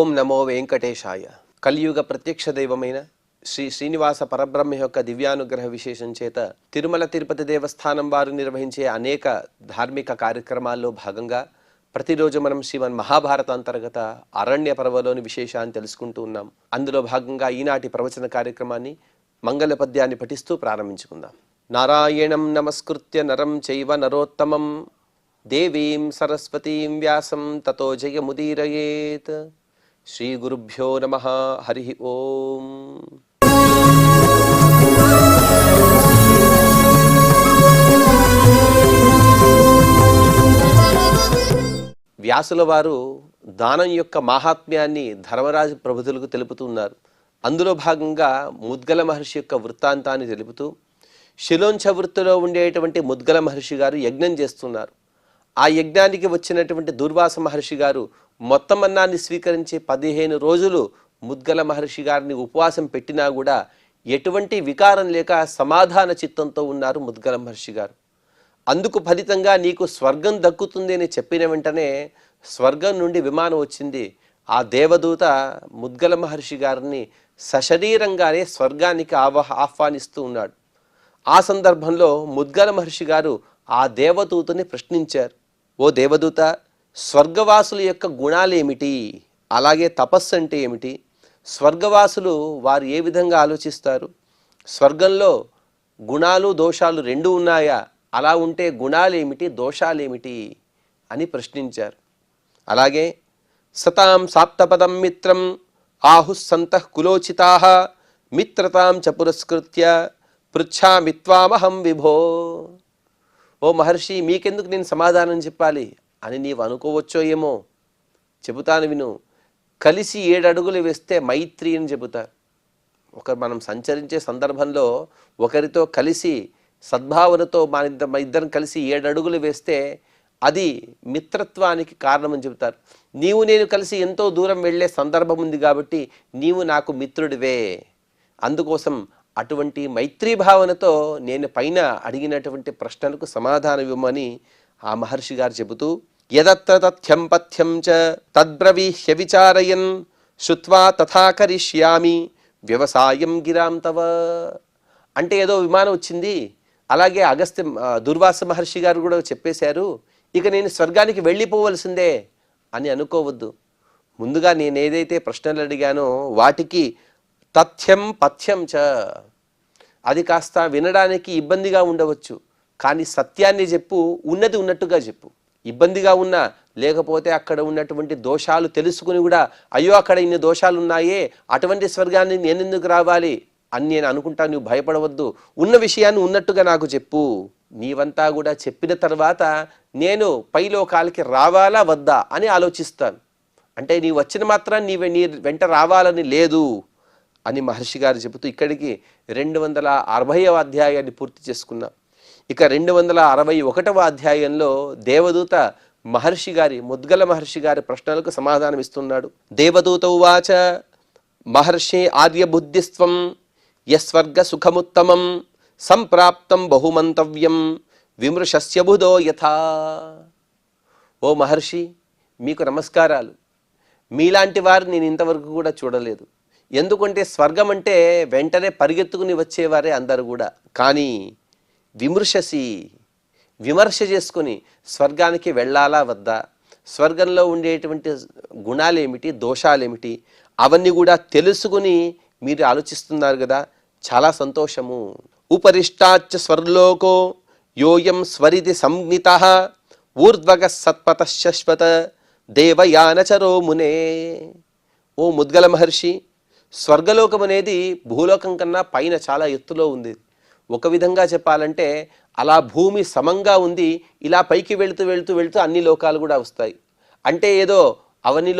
ఓం నమో వెంకటేశాయ. కలియుగ ప్రత్యక్ష దైవమైన శ్రీ శ్రీనివాస పరబ్రహ్మ యొక్క దివ్యానుగ్రహ విశేషం చేత తిరుమల తిరుపతి దేవస్థానం వారు నిర్వహించే అనేక ధార్మిక కార్యక్రమాల్లో భాగంగా ప్రతిరోజు మనం శ్రీమన్ మహాభారత అంతర్గత అరణ్య పర్వలోని విశేషాన్ని తెలుసుకుంటూ ఉన్నాం. అందులో భాగంగా ఈనాటి ప్రవచన కార్యక్రమాన్ని మంగళ పద్యాన్ని పఠిస్తూ ప్రారంభించుకుందాం. నారాయణం నమస్కృత్య నరం చైవ నరోత్తమం దేవీం సరస్వతీం వ్యాసం తతో జయముదీరయేత్. శ్రీ గురుభ్యో నమః. హరి ఓం. వ్యాసుల వారు దానం యొక్క మాహాత్మ్యాన్ని ధర్మరాజు ప్రభుతులకు తెలుపుతున్నారు. అందులో భాగంగా ముద్గల మహర్షి యొక్క వృత్తాంతాన్ని తెలుపుతూ శిలోంచ వృత్తిలో ఉండేటువంటి ముద్గల మహర్షి గారు యజ్ఞం చేస్తున్నారు. ఆ యజ్ఞానికి వచ్చినటువంటి దుర్వాస మహర్షి గారు మొత్తం అన్నాన్ని స్వీకరించి 15 రోజులు ముద్గల మహర్షి గారిని ఉపవాసం పెట్టినా కూడా ఎటువంటి వికారం లేక సమాధాన చిత్తంతో ఉన్నారు ముద్గల మహర్షి గారు. అందుకు ఫలితంగా నీకు స్వర్గం దక్కుతుంది అని చెప్పిన వెంటనే స్వర్గం నుండి విమానం వచ్చింది. ఆ దేవదూత ముద్గల మహర్షి గారిని సశరీరంగానే స్వర్గానికి ఆహ్వానిస్తూ ఉన్నాడు. ఆ సందర్భంలో ముద్గల మహర్షి గారు ఆ దేవదూతని ప్రశ్నించారు. ఓ దేవదూత, స్వర్గవాసుల యొక్క గుణాలేమిటి, అలాగే తపస్సు అంటే ఏమిటి, స్వర్గవాసులు వారు ఏ విధంగా ఆలోచిస్తారు, స్వర్గంలో గుణాలు దోషాలు రెండు ఉన్నాయా, అలా ఉంటే గుణాలేమిటి దోషాలేమిటి అని ప్రశ్నించారు. అలాగే సతాం సాప్తపదం మిత్రం ఆహుస్సంతః కులోచితాః మిత్రతాం చ పురస్కృత్య పృచ్ఛామిత్వామహం విభో. ఓ మహర్షి, మీకెందుకు నేను సమాధానం చెప్పాలి అని నీవు అనుకోవచ్చో ఏమో, చెబుతాను విను. కలిసి 7 అడుగులు వేస్తే మైత్రి అని చెబుతారు. మనం సంచరించే సందర్భంలో ఒకరితో కలిసి సద్భావనతో మన ఇద్దరం కలిసి 7 అడుగులు వేస్తే అది మిత్రత్వానికి కారణమని చెబుతారు. నీవు నేను కలిసి ఎంతో దూరం వెళ్ళే సందర్భం ఉంది కాబట్టి నీవు నాకు మిత్రుడివే. అందుకోసం అటువంటి మైత్రీ భావనతో నేను పైన అడిగినటువంటి ప్రశ్నలకు సమాధానం ఇవ్వమని ఆ మహర్షి గారు చెబుతూ, యదత్ర తథ్యం పథ్యం చ తద్బ్రవీహ్య విచారయన్ శ్రుత్వా తథా కరిష్యామి వ్యవసాయం గిరాం తవ. అంటే ఏదో విమానం వచ్చింది, అలాగే దుర్వాస మహర్షి గారు కూడా చెప్పేశారు, ఇక నేను స్వర్గానికి వెళ్ళిపోవలసిందే అని అనుకోవద్దు. ముందుగా నేను ఏదైతే ప్రశ్నలు అడిగానో వాటికి తథ్యం పథ్యం చ, అది కాస్త వినడానికి ఇబ్బందిగా ఉండవచ్చు, కానీ సత్యాన్ని చెప్పు, ఉన్నది ఉన్నట్టుగా చెప్పు. ఇబ్బందిగా ఉన్నా లేకపోతే అక్కడ ఉన్నటువంటి దోషాలు తెలుసుకుని కూడా అయ్యో అక్కడ ఇన్ని దోషాలు ఉన్నాయే, అటువంటి స్వర్గాన్ని నేను ఎందుకు రావాలి అని నేను అనుకుంటా, నువ్వు భయపడవద్దు, ఉన్న విషయాన్ని ఉన్నట్టుగా నాకు చెప్పు. నీవంతా కూడా చెప్పిన తర్వాత నేను పైలోకాలకి రావాలా వద్దా అని ఆలోచిస్తాను. అంటే నీ వచ్చిన మాత్రాన్ని నీ వెంట రావాలని లేదు అని మహర్షి గారు చెబుతూ ఇక్కడికి 260వ అధ్యాయాన్ని పూర్తి చేసుకున్నాం. ఇక 261వ అధ్యాయంలో దేవదూత మహర్షి గారి ముద్గల మహర్షి గారి ప్రశ్నలకు సమాధానం ఇస్తున్నాడు. దేవదూత ఉవాచ మహర్షి ఆర్యబుద్ధిస్త్వం యస్వర్గ సుఖముత్తమం సంప్రాప్తం బహుమంతవ్యం విమృశస్య బుధో యథా. ఓ మహర్షి, మీకు నమస్కారాలు. మీలాంటి వారు నేను ఇంతవరకు కూడా చూడలేదు. ఎందుకంటే స్వర్గం అంటే వెంటనే పరిగెత్తుకుని వచ్చేవారే అందరూ కూడా, కానీ విమర్శ చేసుకుని స్వర్గానికి వెళ్ళాలా వద్దా, స్వర్గంలో ఉండేటువంటి గుణాలేమిటి దోషాలేమిటి అవన్నీ కూడా తెలుసుకుని మీరు ఆలోచిస్తున్నారు కదా, చాలా సంతోషము. ఉపరిష్టాచ్చ స్వర్లోకో యోయం స్వరితి సంజ్ఞితః ఊర్ధ్వగ సత్పత శశ్వత దేవయానచరో మునే. ఓ ముద్గల మహర్షి, స్వర్గలోకం అనేది భూలోకం కన్నా పైన చాలా ఎత్తులో ఉంది. ఒక విధంగా చెప్పాలంటే అలా భూమి సమంగా ఉంది, ఇలా పైకి వెళుతూ వెళుతూ వెళుతూ అన్ని లోకాలు కూడా వస్తాయి. అంటే ఏదో అవన్నీ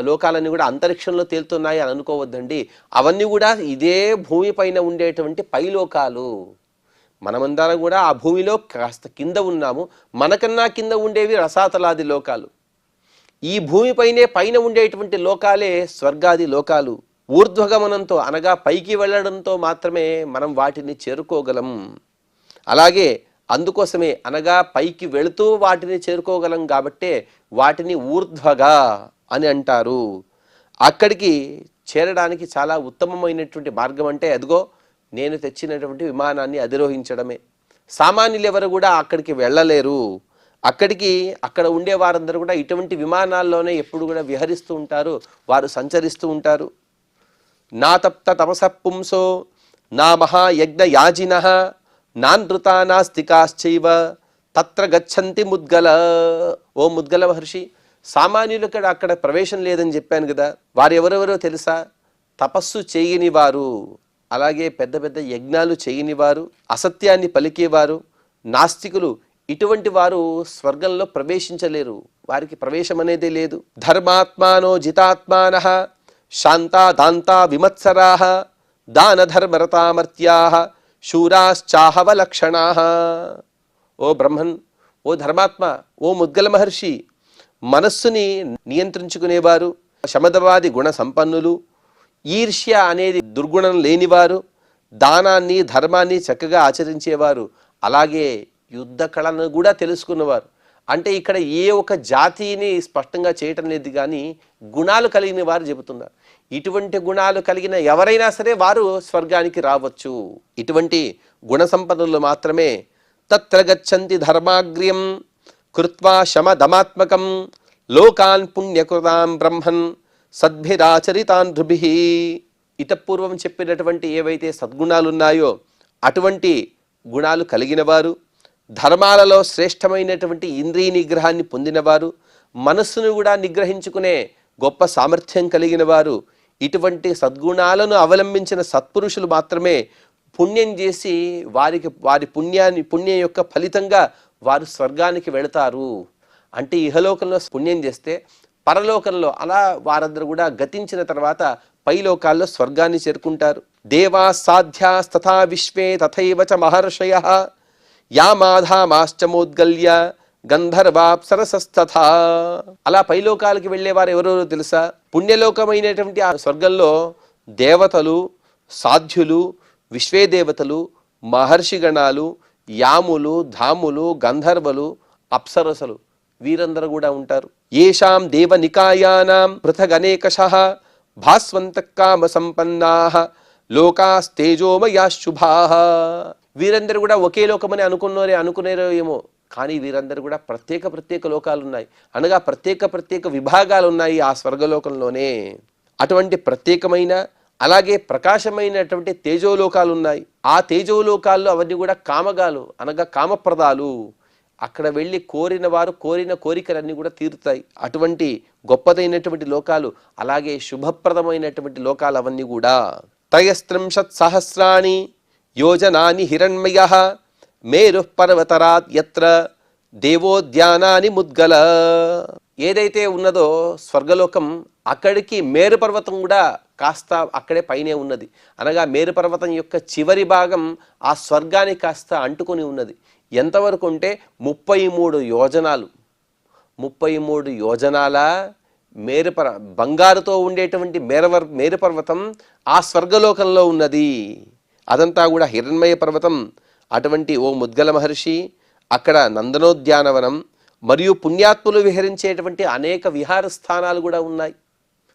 లోకాలన్నీ కూడా అంతరిక్షంలో తేలుతున్నాయి అని అనుకోవద్దండి. అవన్నీ కూడా ఇదే భూమి పైన ఉండేటువంటి పైలోకాలు. మనమందరం కూడా ఆ భూమిలో కాస్త కింద ఉన్నాము. మనకన్నా కింద ఉండేవి రసాతలాది లోకాలు. ఈ భూమిపైనే పైన ఉండేటువంటి లోకాలే స్వర్గాది లోకాలు. ఊర్ధ్వగమనంతో అనగా పైకి వెళ్ళడంతో మాత్రమే మనం వాటిని చేరుకోగలం. అలాగే అందుకోసమే అనగా పైకి వెళుతూ వాటిని చేరుకోగలం కాబట్టే వాటిని ఊర్ధ్వగా అని అంటారు. అక్కడికి చేరడానికి చాలా ఉత్తమమైనటువంటి మార్గం అంటే అదిగో నేను తెచ్చినటువంటి విమానాన్ని అధిరోహించడమే. సామాన్యులు ఎవరు కూడా అక్కడికి వెళ్ళలేరు. అక్కడ ఉండే వారందరూ కూడా ఇటువంటి విమానాల్లోనే ఎప్పుడు కూడా విహరిస్తూ ఉంటారు, వారు సంచరిస్తూ ఉంటారు. నా తప్త తపస పుంసో నా మహాయజ్ఞ యాజిన నానృతా నాస్తికాశ్చైవ తత్ర గచ్చంతి ముద్గల. ఓ ముద్గల మహర్షి, సామాన్యులు అక్కడ ప్రవేశం లేదని చెప్పాను కదా. వారు ఎవరెవరో తెలుసా? తపస్సు చేయని వారు, అలాగే పెద్ద పెద్ద యజ్ఞాలు చేయని వారు, అసత్యాన్ని పలికేవారు, నాస్తికులు. ఇటువంటి వారు స్వర్గంలో ప్రవేశించలేరు, వారికి ప్రవేశం అనేదే లేదు. ధర్మాత్మానో జితాత్మానః శాంతా దాంతా విమత్సరాః దాన ధర్మరతామర్త్యాః శూరాశ్చాహవ లక్షణాః. ఓ బ్రహ్మన్, ఓ ధర్మాత్మ, ఓ ముద్గల మహర్షి, మనస్సుని నియంత్రించుకునేవారు, శమదవాది గుణ సంపన్నులు, ఈర్ష్య అనేది దుర్గుణం లేనివారు, దానాన్ని ధర్మాన్ని చక్కగా ఆచరించేవారు, అలాగే యుద్ధ కళను కూడా తెలుసుకున్నవారు. అంటే ఇక్కడ ఏ ఒక జాతిని స్పష్టంగా చేయటం లేదు, కానీ గుణాలు కలిగిన వారు చెబుతున్నారు. ఇటువంటి గుణాలు కలిగిన ఎవరైనా సరే వారు స్వర్గానికి రావచ్చు. ఇటువంటి గుణ సంపన్నులు మాత్రమే తత్ర గచ్చంతి ధర్మాగ్ర్యం కృత్వా శమదమాత్మకం లోకాన్ పుణ్యకృతాం బ్రహ్మన్ సద్భిరాచరితాన్ నృభిః. ఇతపూర్వం చెప్పినటువంటి ఏవైతే సద్గుణాలు ఉన్నాయో అటువంటి గుణాలు కలిగిన వారు, ధర్మాలలో శ్రేష్టమైనటువంటి ఇంద్రియ నిగ్రహాన్ని పొందినవారు, మనస్సును కూడా నిగ్రహించుకునే గొప్ప సామర్థ్యం కలిగిన వారు, ఇటువంటి సద్గుణాలను అవలంబించిన సత్పురుషులు మాత్రమే పుణ్యం చేసి వారి పుణ్యం యొక్క ఫలితంగా వారు స్వర్గానికి వెళతారు. అంటే ఇహలోకంలో పుణ్యం చేస్తే పరలోకంలో అలా వారందరూ కూడా గతించిన తర్వాత పైలోకాల్లో స్వర్గాన్ని చేరుకుంటారు. దేవా సాధ్యాస్తథా విశ్వే తథైవ చ మహర్షయః యామాధామాశ్చమోద్గల్య గంధర్వాప్సరసస్తథా. అలా పైలోకాలకి వెళ్ళేవారు ఎవరెవరో తెలుసా? పుణ్యలోకమైనటువంటి ఆ స్వర్గంలో దేవతలు, సాధ్యులు, విశ్వే దేవతలు, మహర్షిగణాలు, యాములు, ధాములు, గంధర్వలు, అప్సరసలు వీరందరూ కూడా ఉంటారు. ఏషాం దేవనికాయానాం పృథగనేకశః భాస్వంతః కామ సంపన్నాః లోకాస్తేజోమయా శుభాః. వీరందరూ కూడా ఒకే లోకమని అనుకునేరో ఏమో, కానీ వీరందరూ కూడా ప్రత్యేక లోకాలు ఉన్నాయి, అనగా ప్రత్యేక విభాగాలు ఉన్నాయి ఆ స్వర్గలోకంలోనే. అటువంటి ప్రత్యేకమైన అలాగే ప్రకాశమైనటువంటి తేజోలోకాలు ఉన్నాయి. ఆ తేజోలోకాల్లో అవన్నీ కూడా కామగాలు, అనగా కామప్రదాలు. అక్కడ వెళ్ళి కోరిన వారు కోరిన కోరికలన్నీ కూడా తీరుతాయి. అటువంటి గొప్పదైనటువంటి లోకాలు, అలాగే శుభప్రదమైనటువంటి లోకాలు అవన్నీ కూడా. త్రయస్త్రింశత్ సహస్రాణి యోజనాని హిరణ్మయః మేరుః పర్వతరాత్ యత్ర దేవోద్యానాని ముద్గల. ఏదైతే ఉన్నదో స్వర్గలోకం, అక్కడికి మేరు పర్వతం కూడా కాస్త అక్కడే పైనే ఉన్నది. అనగా మేరు పర్వతం యొక్క చివరి భాగం ఆ స్వర్గానికి కాస్త అంటుకొని ఉన్నది. ఎంతవరకు అంటే 33 యోజనాలు. 33 యోజనాల బంగారుతో ఉండేటువంటి మేరు పర్వతం ఆ స్వర్గలోకంలో ఉన్నది. అదంతా కూడా హిరణ్మయ పర్వతం. అటువంటి ఓ ముద్గల మహర్షి, అక్కడ నందనోద్యానవనం మరియు పుణ్యాత్ములు విహరించేటువంటి అనేక విహార స్థానాలు కూడా ఉన్నాయి.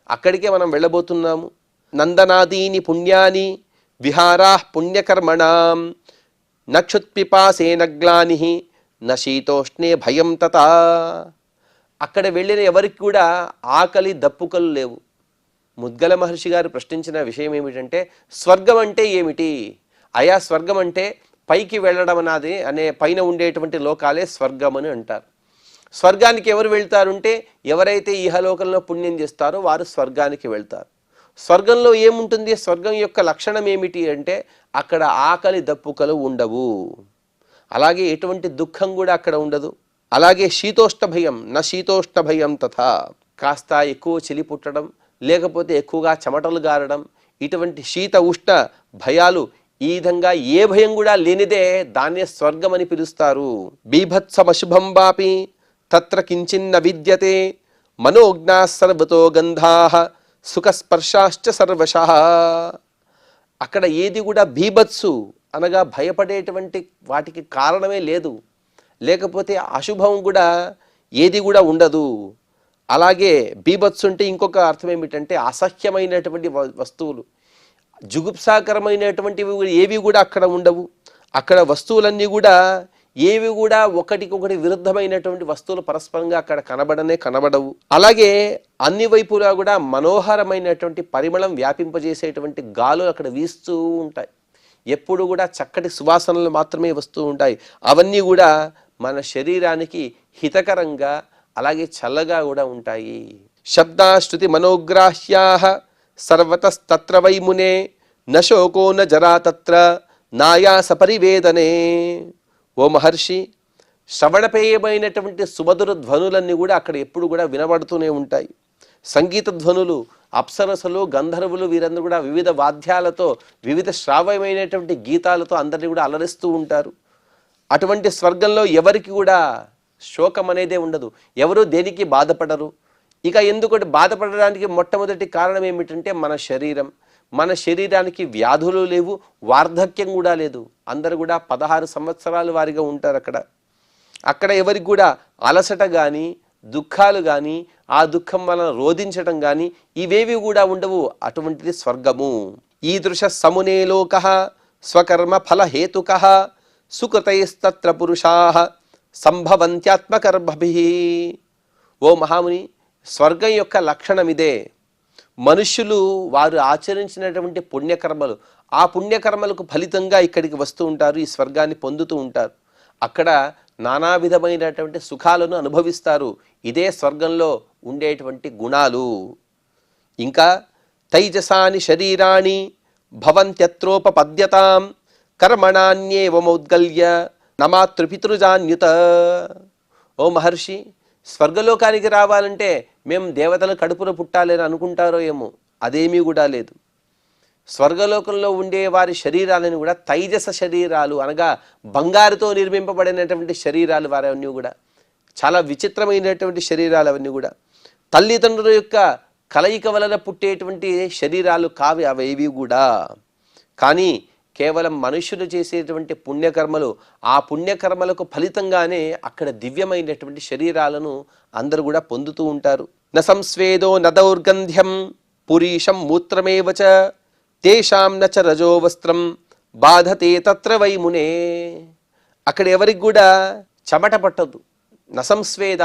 అక్కడికే మనం వెళ్ళబోతున్నాము. నందనాదీని పుణ్యాని విహారా పుణ్యకర్మణాం నక్షుత్పిపాసేనగ్లాని నశీతోష్ణే భయం తథా. అక్కడ వెళ్ళిన ఎవరికి కూడా ఆకలి దప్పుకలు లేవు. ముద్గల మహర్షి గారు ప్రశ్నించిన విషయం ఏమిటంటే, స్వర్గం అంటే ఏమిటి? అయా స్వర్గం అంటే పైకి వెళ్ళడం అనే పైన ఉండేటువంటి లోకాలే స్వర్గం అని అంటారు. స్వర్గానికి ఎవరు వెళ్తారంటే ఎవరైతే ఇహలోకంలో పుణ్యం చేస్తారో వారు స్వర్గానికి వెళ్తారు. స్వర్గంలో ఏముంటుంది? స్వర్గం యొక్క లక్షణం ఏమిటి అంటే అక్కడ ఆకలి దప్పుకలు ఉండవు, అలాగే ఎటువంటి దుఃఖం కూడా అక్కడ ఉండదు. అలాగే శీతోష్ణ భయం శీతోష్ణ భయం తథా. కాస్త ఎక్కువ చలి పుట్టడం, లేకపోతే ఎక్కువగా చెమటలు గారడం, ఇటువంటి శీత ఉష్ణ భయాలు, ఈ విధంగా ఏ భయం కూడా లేనిదే దాన్నే స్వర్గం అని పిలుస్తారు. బీభత్సమశుభం వాపి తత్ర కించిన్న విద్యతే మనోజ్ఞా సర్వతో గంధాః సుఖస్పర్శాశ్చ సర్వశః. అక్కడ ఏది కూడా బీభత్సు అనగా భయపడేటువంటి వాటికి కారణమే లేదు, లేకపోతే అశుభం కూడా ఏది కూడా ఉండదు. అలాగే బీభత్సు అంటే ఇంకొక అర్థం ఏమిటంటే అసహ్యమైనటువంటి వస్తువులు, జుగుప్సాకరమైనటువంటివి ఏవి కూడా అక్కడ ఉండవు. అక్కడ వస్తువులన్నీ కూడా ఏవి కూడా ఒకటికొకటి విరుద్ధమైనటువంటి వస్తువులు పరస్పరంగా అక్కడ కనబడవు. అలాగే అన్ని వైపులా కూడా మనోహరమైనటువంటి పరిమళం వ్యాపింపజేసేటువంటి గాలులు అక్కడ వీస్తూ ఉంటాయి. ఎప్పుడు కూడా చక్కటి సువాసనలు మాత్రమే వస్తూ ఉంటాయి. అవన్నీ కూడా మన శరీరానికి హితకరంగా అలాగే చల్లగా కూడా ఉంటాయి. శబ్దాశ్రుతి మనోగ్రాహ్యా సర్వతస్తత్ర వైమునే నశోకో న జరా తత్ర నాయాస పరివేదనే. ఓ మహర్షి, శ్రవణపేయమైనటువంటి సుమధుర ధ్వనులన్నీ కూడా అక్కడ ఎప్పుడు కూడా వినబడుతూనే ఉంటాయి. సంగీత ధ్వనులు, అప్సరసలు, గంధర్వులు వీరందరూ కూడా వివిధ వాద్యాలతో, వివిధ శ్రావ్యమైనటువంటి గీతాలతో అందరినీ కూడా అలరిస్తూ ఉంటారు. అటువంటి స్వర్గంలో ఎవరికి కూడా శోకం అనేదే ఉండదు. ఎవరు దేనికి బాధపడరు. ఇక ఎందుకంటే బాధపడడానికి మొట్టమొదటి కారణం ఏమిటంటే మన శరీరం. మన శరీరానికి వ్యాధులు లేవు, వార్ధక్యం కూడా లేదు. అందరూ కూడా 16 సంవత్సరాల వారిగా ఉంటారు అక్కడ ఎవరికి కూడా అలసట కానీ, దుఃఖాలు కానీ, ఆ దుఃఖం వలన రోధించడం కానీ ఇవేవి కూడా ఉండవు. అటువంటిది స్వర్గము. ఈదృశ సమునే లోక స్వకర్మ ఫల హేతుక సుకృతైస్తత్ర పురుషా సంభవంత్యాత్మకర్మభి. ఓ మహాముని, స్వర్గం యొక్క లక్షణం ఇదే. మనుష్యులు వారు ఆచరించినటువంటి పుణ్యకర్మలు, ఆ పుణ్యకర్మలకు ఫలితంగా ఇక్కడికి వస్తూ ఉంటారు, ఈ స్వర్గాన్ని పొందుతూ ఉంటారు. అక్కడ నానా విధమైనటువంటి సుఖాలను అనుభవిస్తారు. ఇదే స్వర్గంలో ఉండేటువంటి గుణాలు. ఇంకా తైజసాని శరీరాణి భవంత్యత్రోపపద్యతాం కర్మణాన్యేవమౌద్గల్య నమాతృపితృజాన్యుత. ఓ మహర్షి, స్వర్గలోకానికి రావాలంటే మేము దేవతల కడుపున పుట్టాలని అనుకుంటారో ఏమో, అదేమీ కూడా లేదు. స్వర్గలోకంలో ఉండే వారి శరీరాలను కూడా తైజస శరీరాలు, అనగా బంగారుతో నిర్మింపబడినటువంటి శరీరాలు వారవన్నీ కూడా. చాలా విచిత్రమైనటువంటి శరీరాలు అవన్నీ కూడా. తల్లిదండ్రుల యొక్క కలయిక వలన పుట్టేటువంటి శరీరాలు కావి అవేవి కూడా. కానీ కేవలం మనుష్యులు చేసేటువంటి పుణ్యకర్మలు, ఆ పుణ్యకర్మలకు ఫలితంగానే అక్కడ దివ్యమైనటువంటి శరీరాలను అందరూ కూడా పొందుతూ ఉంటారు. న సంస్వేదో న దౌర్గంధ్యం పురీషం మూత్రమేవచ తేషాం నచ రజో వస్త్రం బాధతే తత్ర వైమునే. అక్కడ ఎవరికి కూడా చెమట పట్టదు. నసంస్వేద,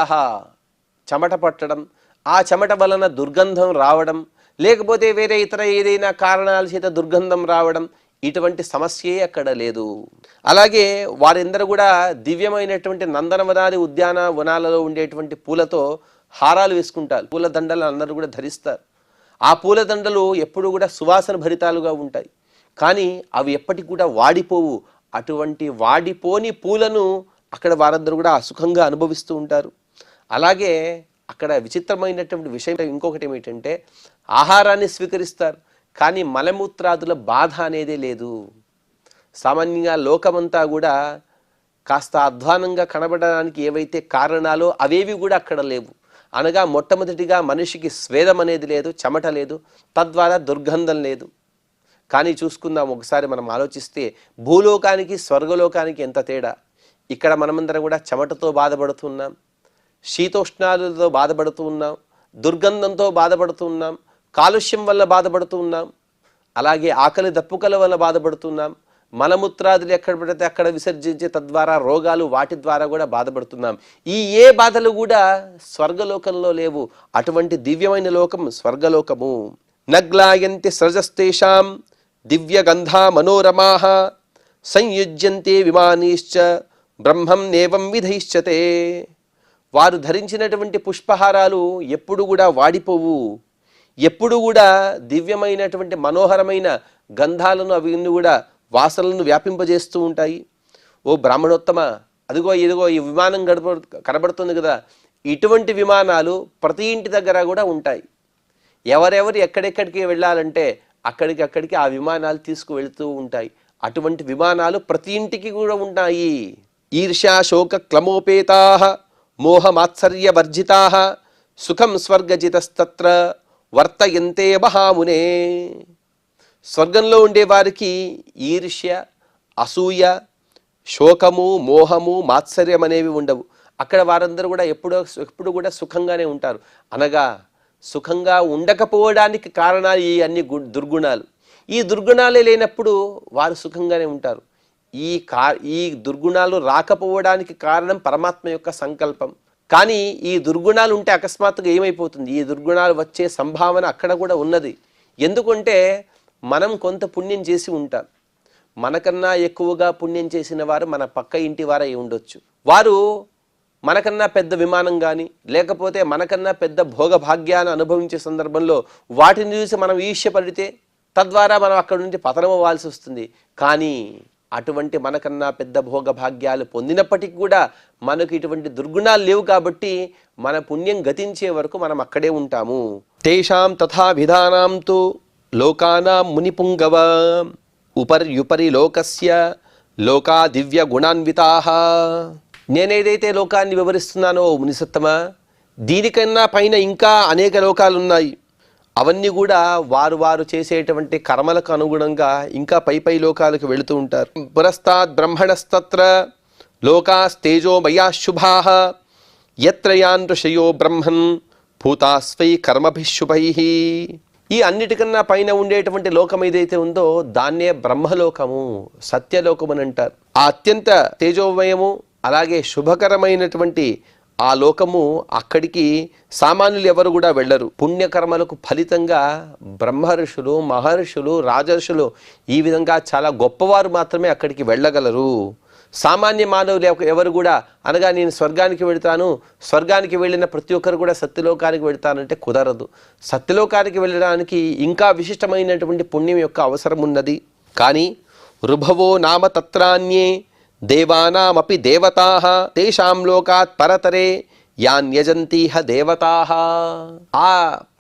చెమట పట్టడం, ఆ చెమట వలన దుర్గంధం రావడం, లేకపోతే వేరే ఇతర ఏదైనా కారణాల చేత దుర్గంధం రావడం, ఇటువంటి సమస్యే అక్కడ లేదు. అలాగే వారందరూ కూడా దివ్యమైనటువంటి నందనవనాది ఉద్యాన వనాలలో ఉండేటువంటి పూలతో హారాలు వేసుకుంటారు. పూల దండలు అందరూ కూడా ధరిస్తారు. ఆ పూల దండలు ఎప్పుడు కూడా సువాసన భరితాలుగా ఉంటాయి. కానీ అవి ఎప్పటికి కూడా వాడిపోవు. అటువంటి వాడిపోని పూలను అక్కడ వారందరూ కూడా సుఖంగా అనుభవిస్తూ ఉంటారు. అలాగే అక్కడ విచిత్రమైనటువంటి విషయం ఇంకొకటి ఏమిటంటే, ఆహారాన్ని స్వీకరిస్తారు కానీ మలమూత్రాదుల బాధ అనేదే లేదు. సామాన్యంగా లోకమంతా కూడా కాస్త అధ్వానంగా కనబడడానికి ఏవైతే కారణాలో అవేవి కూడా అక్కడ లేవు. అనగా మొట్టమొదటిగా మనిషికి స్వేదం అనేది లేదు, చెమట లేదు, తద్వారా దుర్గంధం లేదు. కానీ చూసుకుందాం ఒకసారి మనం ఆలోచిస్తే, భూలోకానికి స్వర్గలోకానికి ఎంత తేడా. ఇక్కడ మనమందరం కూడా చెమటతో బాధపడుతున్నాం, శీతోష్ణాలతో బాధపడుతూ ఉన్నాం, దుర్గంధంతో బాధపడుతున్నాం, కాలుష్యం వల్ల బాధపడుతూ ఉన్నాం, అలాగే ఆకలి దప్పుకల వల్ల బాధపడుతున్నాం, మలమూత్రాదులు ఎక్కడ పడితే అక్కడ విసర్జించే తద్వారా రోగాలు వాటి ద్వారా కూడా బాధపడుతున్నాం. ఈ ఏ బాధలు కూడా స్వర్గలోకంలో లేవు. అటువంటి దివ్యమైన లోకం స్వర్గలోకము. నగ్లాయంతి సృజస్తేషాం దివ్య గంధా మనోరమాః సంయుజ్యంతే విమానీశ్చ బ్రహ్మం నేవం విధైశ్చతే. వారు ధరించినటువంటి పుష్పహారాలు ఎప్పుడు కూడా వాడిపోవు. ఎప్పుడు కూడా దివ్యమైనటువంటి మనోహరమైన గంధాలను అవి కూడా వాసనలను వ్యాపింపజేస్తూ ఉంటాయి. ఓ బ్రాహ్మణోత్తమ, అదిగో ఇదిగో ఈ విమానం కనబడుతుంది కదా, ఇటువంటి విమానాలు ప్రతి ఇంటి దగ్గర కూడా ఉంటాయి. ఎవరెవరు ఎక్కడెక్కడికి వెళ్ళాలంటే అక్కడికి ఆ విమానాలు తీసుకువెళ్తూ ఉంటాయి. అటువంటి విమానాలు ప్రతి ఇంటికి కూడా ఉంటాయి. ఈర్ష్యా శోక క్లమోపేతాః మోహమాత్సర్య వర్జితాః సుఖం స్వర్గజితస్తత్ర వర్తయంతే మహామునే. స్వర్గంలో ఉండే వారికి ఈర్ష్య, అసూయ, శోకము, మోహము, మాత్సర్యం అనేవి ఉండవు. అక్కడ వారందరూ కూడా ఎప్పుడు కూడా సుఖంగానే ఉంటారు. అనగా సుఖంగా ఉండకపోవడానికి కారణాలు ఈ అన్ని దుర్గుణాలు. ఈ దుర్గుణాలే లేనప్పుడు వారు సుఖంగానే ఉంటారు. ఈ దుర్గుణాలు రాకపోవడానికి కారణం పరమాత్మ యొక్క సంకల్పం. కానీ ఈ దుర్గుణాలు ఉంటే అకస్మాత్తుగా ఏమైపోతుంది? ఈ దుర్గుణాలు వచ్చే సంభావన అక్కడ కూడా ఉన్నది. ఎందుకంటే మనం కొంత పుణ్యం చేసి ఉంటాం. మనకన్నా ఎక్కువగా పుణ్యం చేసిన వారు మన పక్క ఇంటి వారై ఉండొచ్చు. వారు మనకన్నా పెద్ద విమానం కానీ లేకపోతే మనకన్నా పెద్ద భోగభాగ్యాన్ని అనుభవించే సందర్భంలో వాటిని చూసి మనం ఈర్ష్యపడితే తద్వారా మనం అక్కడి నుంచి పతనం అవ్వాల్సి వస్తుంది. కానీ అటువంటి మనకన్నా పెద్ద భోగభాగ్యాలు పొందినప్పటికీ కూడా మనకు ఇటువంటి దుర్గుణాలు లేవు కాబట్టి మన పుణ్యం గతించే వరకు మనం అక్కడే ఉంటాము. తేషాం తథా విధానాం తు లోకానాం మునిపుంగవ ఉపర్యుపరి లోకస్య లోకా దివ్య గుణాన్వితాః. నేనేదైతే లోకాన్ని వివరిస్తున్నానో మునిసత్తమా, దీనికన్నా పైన ఇంకా అనేక లోకాలు ఉన్నాయి. అవన్నీ కూడా వారు చేసేటువంటి కర్మలకు అనుగుణంగా ఇంకా పై లోకాలకు వెళుతూ ఉంటారు. పురస్తాద్ బ్రహ్మణస్తత్ర లోకాస్తేజోమయా శుభాః యత్ర యాన్ ఋషయో బ్రహ్మన్ భూతాస్వై కర్మభిశుభైః. ఈ అన్నిటికన్నా పైన ఉండేటువంటి లోకం ఏదైతే ఉందో దాన్నే బ్రహ్మలోకము, సత్యలోకం అని అంటారు. ఆ అత్యంత తేజోమయము అలాగే శుభకరమైనటువంటి ఆ లోకము, అక్కడికి సామాన్యులు ఎవరు కూడా వెళ్ళరు. పుణ్యకర్మలకు ఫలితంగా బ్రహ్మ ఋషులు, మహర్షులు, రాజర్షులు ఈ విధంగా చాలా గొప్పవారు మాత్రమే అక్కడికి వెళ్ళగలరు. సామాన్య మానవులు ఎవరు కూడా అనగా నేను స్వర్గానికి వెళతాను, స్వర్గానికి వెళ్ళిన ప్రతి ఒక్కరు కూడా సత్యలోకానికి వెళతానంటే కుదరదు. సత్యలోకానికి వెళ్ళడానికి ఇంకా విశిష్టమైనటువంటి పుణ్యం యొక్క అవసరం ఉన్నది. కానీ రుభవో నామ తత్రాన్యే దేవానామపి దేవతాః తేషాం లోకాత్ పరతరే యాన్యజంతీహ దేవతాః. ఆ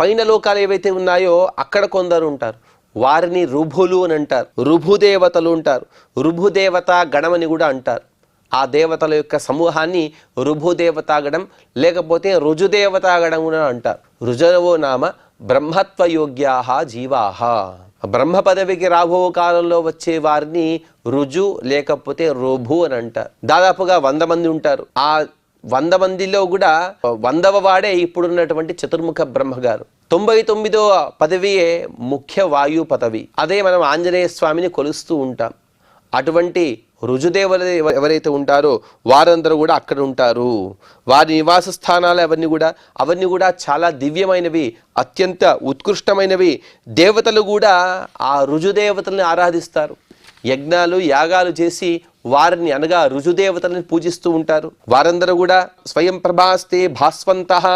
పైన లోకాలు ఏవైతే ఉన్నాయో అక్కడ కొందరు ఉంటారు, వారిని రుభులు అని అంటారు. రుభుదేవతలు ఉంటారు. రుభుదేవతా గణమని కూడా అంటారు. ఆ దేవతల యొక్క సమూహాన్ని రుభుదేవతా గణం లేకపోతే రుజుదేవతా గణం అని అంటారు. రుజవో నామ బ్రహ్మత్వయోగ్యాః జీవాః. బ్రహ్మ పదవికి రాబో కాలంలో వచ్చే వారిని రుజు లేకపోతే రుభు అని అంటారు. దాదాపుగా 100 మంది ఉంటారు. ఆ 100 మందిలో కూడా 100వ వాడే ఇప్పుడున్నటువంటి చతుర్ముఖ బ్రహ్మగారు. 99వ పదవియే ముఖ్య వాయు పదవి. అదే మనం ఆంజనేయ స్వామిని కొలుస్తూ ఉంటాం. అటువంటి రుజుదేవులు ఎవరైతే ఉంటారో వారందరూ కూడా అక్కడ ఉంటారు. వారి నివాస స్థానాలు అవన్నీ కూడా చాలా దివ్యమైనవి, అత్యంత ఉత్కృష్టమైనవి. దేవతలు కూడా ఆ రుజుదేవతల్ని ఆరాధిస్తారు. యజ్ఞాలు యాగాలు చేసి వారిని అనగా రుజుదేవతల్ని పూజిస్తూ ఉంటారు. వారందరూ కూడా స్వయం ప్రభాస్తే భాస్వంతః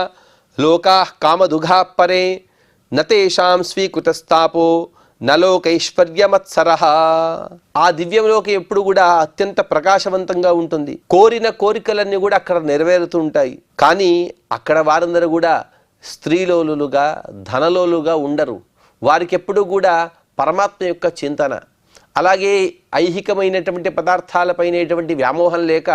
లోకాః కామదుఘా పరే నతేషాం స్వీకృతస్తాపో నలోకైశ్వర్యమత్సరః. ఆ దివ్యంలోకి ఎప్పుడు కూడా అత్యంత ప్రకాశవంతంగా ఉంటుంది. కోరిన కోరికలన్నీ కూడా అక్కడ నెరవేరుతూ ఉంటాయి. కానీ అక్కడ వారందరూ కూడా స్త్రీలోలుగా ధనలోలుగా ఉండరు. వారికి ఎప్పుడు కూడా పరమాత్మ యొక్క చింతన, అలాగే ఐహికమైనటువంటి పదార్థాలపైనటువంటి వ్యామోహం లేక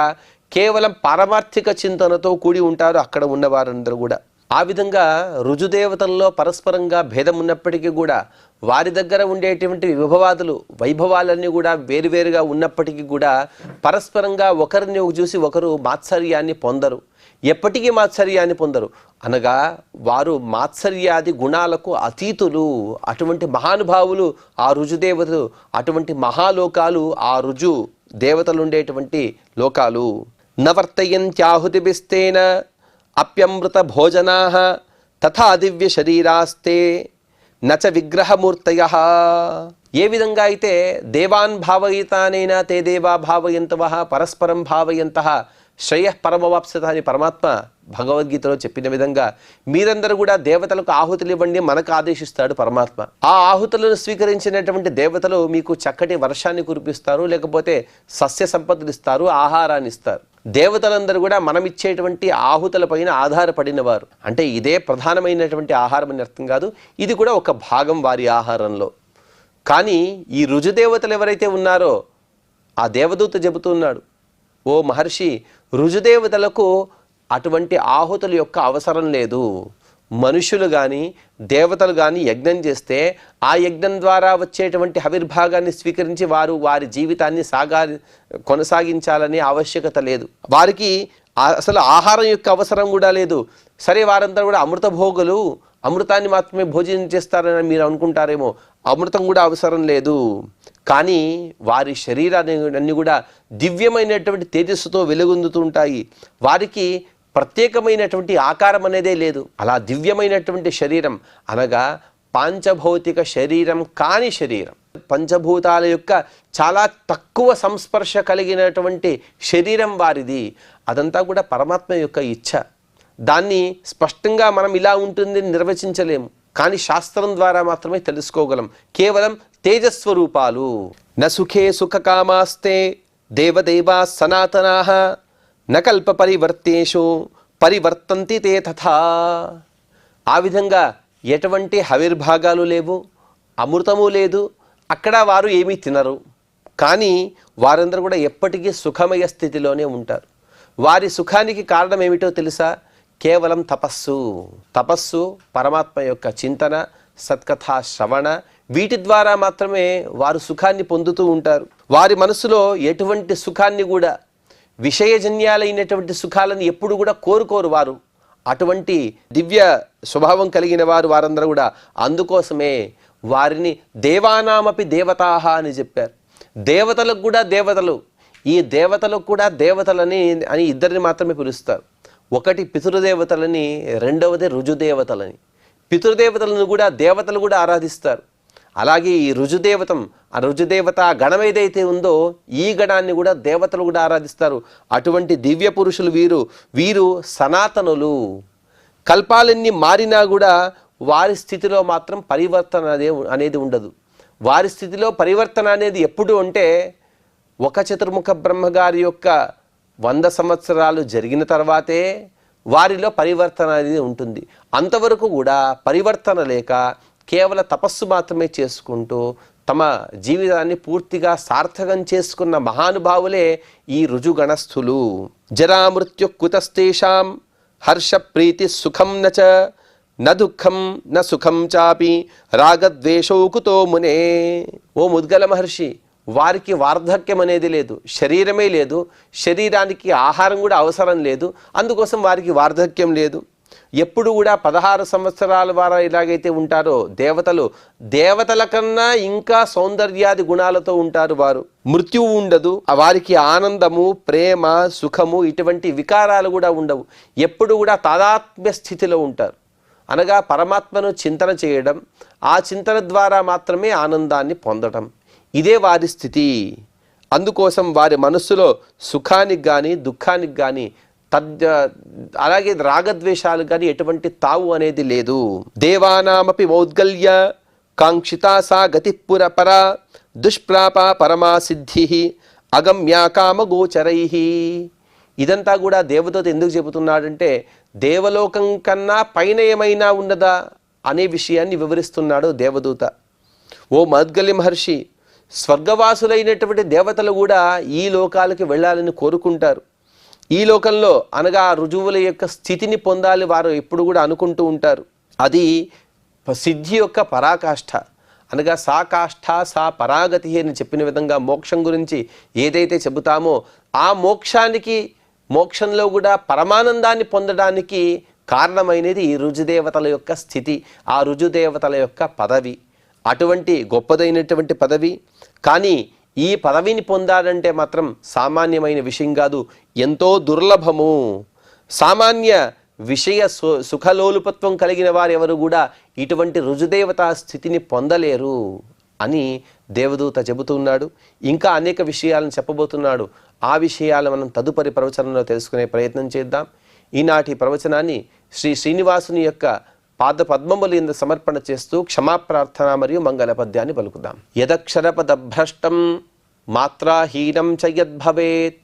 కేవలం పారమార్థిక చింతనతో కూడి ఉంటారు అక్కడ ఉన్న వారందరూ కూడా. ఆ విధంగా రుజుదేవతల్లో పరస్పరంగా భేదం ఉన్నప్పటికీ కూడా వారి దగ్గర ఉండేటువంటి విభవాదులు వైభవాలన్నీ కూడా వేరువేరుగా ఉన్నప్పటికీ కూడా పరస్పరంగా ఒకరిని చూసి ఒకరు మాత్సర్యాన్ని పొందరు. ఎప్పటికీ మాత్సర్యాన్ని పొందరు. అనగా వారు మాత్సర్యాది గుణాలకు అతీతులు. అటువంటి మహానుభావులు ఆ రుజుదేవతలు. అటువంటి మహాలోకాలు ఆ రుజు దేవతలు ఉండేటువంటి లోకాలు. నవర్తయంత్యాహుతిభిస్తేన అప్యమృత భోజనాః తథా దివ్య శరీరాస్తే నచ విగ్రహమూర్తయః. ఏ విధంగా అయితే దేవాన్ భావయితానేన తే దేవా భావయంతవః పరస్పరం భావయంతః శ్రేయః పరమవాప్స్యత అని పరమాత్మ భగవద్గీతలో చెప్పిన విధంగా మీరందరూ కూడా దేవతలకు ఆహుతులు ఇవ్వండి మనకు ఆదేశిస్తాడు పరమాత్మ. ఆ ఆహుతులను స్వీకరించినటువంటి దేవతలు మీకు చక్కటి వర్షాన్ని కురిపిస్తారు, లేకపోతే సస్య సంపదలు ఇస్తారు, ఆహారాన్ని ఇస్తారు. దేవతలందరూ కూడా మనం ఇచ్చేటువంటి ఆహుతుల పైన ఆధారపడిన వారు. అంటే ఇదే ప్రధానమైనటువంటి ఆహారం అని అర్థం కాదు, ఇది కూడా ఒక భాగం వారి ఆహారంలో. కానీ ఈ రుజుదేవతలు ఎవరైతే ఉన్నారో ఆ దేవదూత చెబుతున్నాడు, ఓ మహర్షి, రుజుదేవతలకు అటువంటి ఆహుతుల యొక్క అవసరం లేదు. మనుషులు కానీ దేవతలు కానీ యజ్ఞం చేస్తే ఆ యజ్ఞం ద్వారా వచ్చేటువంటి ఆవిర్భాగాన్ని స్వీకరించి వారు వారి జీవితాన్ని కొనసాగించాలనే ఆవశ్యకత లేదు. వారికి అసలు ఆహారం యొక్క అవసరం కూడా లేదు. సరే, వారంతా కూడా అమృత భోగులు, అమృతాన్ని మాత్రమే భోజనం చేస్తారని మీరు అనుకుంటారేమో. అమృతం కూడా అవసరం లేదు. కానీ వారి శరీరాన్ని కూడా దివ్యమైనటువంటి తేజస్సుతో వెలుగొందుతుంటాయి. వారికి ప్రత్యేకమైనటువంటి ఆకారం అనేదే లేదు. అలా దివ్యమైనటువంటి శరీరం అనగా పాంచభౌతిక శరీరం కాని శరీరం, పంచభూతాల యొక్క చాలా తక్కువ సంస్పర్శ కలిగినటువంటి శరీరం వారిది. అదంతా కూడా పరమాత్మ యొక్క ఇచ్ఛ. దాన్ని స్పష్టంగా మనం ఇలా ఉంటుంది నిర్వచించలేము, కానీ శాస్త్రం ద్వారా మాత్రమే తెలుసుకోగలం. కేవలం తేజస్వరూపాలు. న సుఖే సుఖకామాస్తే దేవదేవా సనాతనాః న కల్ప పరివర్తేషు పరివర్తంతి తే తథా. ఆ విధంగా ఎటువంటి ఆవిర్భాగాలు లేవు, అమృతము లేదు, అక్కడ వారు ఏమీ తినరు. కానీ వారందరూ కూడా ఎప్పటికీ సుఖమయ స్థితిలోనే ఉంటారు. వారి సుఖానికి కారణం ఏమిటో తెలుసా? కేవలం తపస్సు. తపస్సు, పరమాత్మ యొక్క చింతన, సత్కథా శ్రవణ, వీటి ద్వారా మాత్రమే వారు సుఖాన్ని పొందుతూ ఉంటారు. వారి మనసులో ఎటువంటి సుఖాన్ని కూడా, విషయజన్యాలైనటువంటి సుఖాలను ఎప్పుడు కూడా కోరుకోరు వారు. అటువంటి దివ్య స్వభావం కలిగిన వారందరూ కూడా. అందుకోసమే వారిని దేవానామపి దేవతాహ అని చెప్పారు. దేవతలకు కూడా దేవతలు. ఈ దేవతలకు కూడా దేవతలని అని ఇద్దరిని మాత్రమే పిలుస్తారు. ఒకటి పితృదేవతలని, రెండవది రుజుదేవతలని. పితృదేవతలను కూడా దేవతలు కూడా ఆరాధిస్తారు. అలాగే ఈ ఆ రుజుదేవత గణం ఏదైతే ఉందో ఈ గణాన్ని కూడా దేవతలు కూడా ఆరాధిస్తారు. అటువంటి దివ్య పురుషులు వీరు సనాతనులు. కల్పాలన్నీ మారినా కూడా వారి స్థితిలో మాత్రం పరివర్తన అనేది ఉండదు. వారి స్థితిలో పరివర్తన అనేది ఎప్పుడు అంటే ఒక చతుర్ముఖ బ్రహ్మగారి యొక్క 100 సంవత్సరాలు జరిగిన తర్వాతే వారిలో పరివర్తన అనేది ఉంటుంది. అంతవరకు కూడా పరివర్తన లేక కేవల తపస్సు మాత్రమే చేసుకుంటూ తమ జీవితాన్ని పూర్తిగా సార్థకం చేసుకున్న మహానుభావులే ఈ రుజుగణస్థులు. జరామృత్యు కుతస్తేషాం హర్ష ప్రీతి సుఖం నచ న దుఃఖం న సుఖం చాపి రాగద్వేషౌ కుతో మునే. ఓ ముద్గల మహర్షి, వారికి వార్ధక్యం అనేది లేదు, శరీరమే లేదు, శరీరానికి ఆహారం కూడా అవసరం లేదు. అందుకోసం వారికి వార్ధక్యం లేదు. ఎప్పుడు కూడా 16 సంవత్సరాల వారు ఎలాగైతే ఉంటారో దేవతల కన్నా ఇంకా సౌందర్యాది గుణాలతో ఉంటారు వారు. మృత్యువు ఉండదు. వారికి ఆనందము, ప్రేమ, సుఖము ఇటువంటి వికారాలు కూడా ఉండవు. ఎప్పుడు కూడా తాదాత్మ్య స్థితిలో ఉంటారు. అనగా పరమాత్మను చింతన చేయడం, ఆ చింతన ద్వారా మాత్రమే ఆనందాన్ని పొందడం, ఇదే వారి స్థితి. అందుకోసం వారి మనస్సులో సుఖానికి కానీ దుఃఖానికి కానీ అలాగే రాగద్వేషాలు కానీ ఎటువంటి తావు అనేది లేదు. దేవానామపి మౌద్గల్య కాంక్షితా సా గతిపుర పర దుష్ప్రాప పరమా సిద్ధి అగమ్యా కామగోచరై. ఇదంతా కూడా దేవదూత ఎందుకు చెబుతున్నాడంటే దేవలోకం కన్నా పైన ఏమైనా ఉన్నదా అనే విషయాన్ని వివరిస్తున్నాడు దేవదూత. ఓ మౌద్గల్య మహర్షి, స్వర్గవాసులైనటువంటి దేవతలు కూడా ఈ లోకాలకి వెళ్ళాలని కోరుకుంటారు. ఈ లోకంలో అనగా రుజువుల యొక్క స్థితిని పొందాలి వారు ఎప్పుడు కూడా అనుకుంటూ ఉంటారు. అది సిద్ధి యొక్క పరాకాష్ఠ. అనగా సా కాష్ఠ సా పరాగతి అని చెప్పిన విధంగా మోక్షం గురించి ఏదైతే చెబుతామో ఆ మోక్షంలో కూడా పరమానందాన్ని పొందడానికి కారణమైనది ఈ రుజుదేవతల యొక్క స్థితి, ఆ రుజుదేవతల యొక్క పదవి. అటువంటి గొప్పదైనటువంటి పదవి. కానీ ఈ పదవిని పొందాలంటే మాత్రం సామాన్యమైన విషయం కాదు, ఎంతో దుర్లభము. సామాన్య విషయ సుఖలోలుపత్వం కలిగిన వారు ఎవరు కూడా ఇటువంటి రుజుదేవతా స్థితిని పొందలేరు అని దేవదూత చెబుతున్నాడు. ఇంకా అనేక విషయాలను చెప్పబోతున్నాడు. ఆ విషయాలు మనం తదుపరి ప్రవచనంలో తెలుసుకునే ప్రయత్నం చేద్దాం. ఈనాటి ప్రవచనాన్ని శ్రీనివాసుని యొక్క పాద పద్మములు ఇందు సమర్పణ చేస్తూ క్షమాప్రార్థన మరియు మంగళ పద్యాన్ని పలుకుదాం. యదక్షరపదభ్రష్టం మాత్రాహీనం చ యద్భవేత్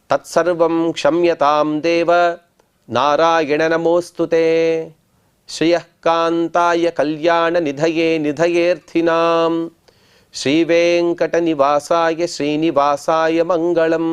తత్సర్వం క్షమ్యతాం దేవ నారాయణ నమోస్తుతే. శ్రియః కాంతాయ కళ్యాణ నిధయే నిధయేర్థినాం శ్రీవేంకట నివాసాయ శ్రీనివాసాయ మంగళం.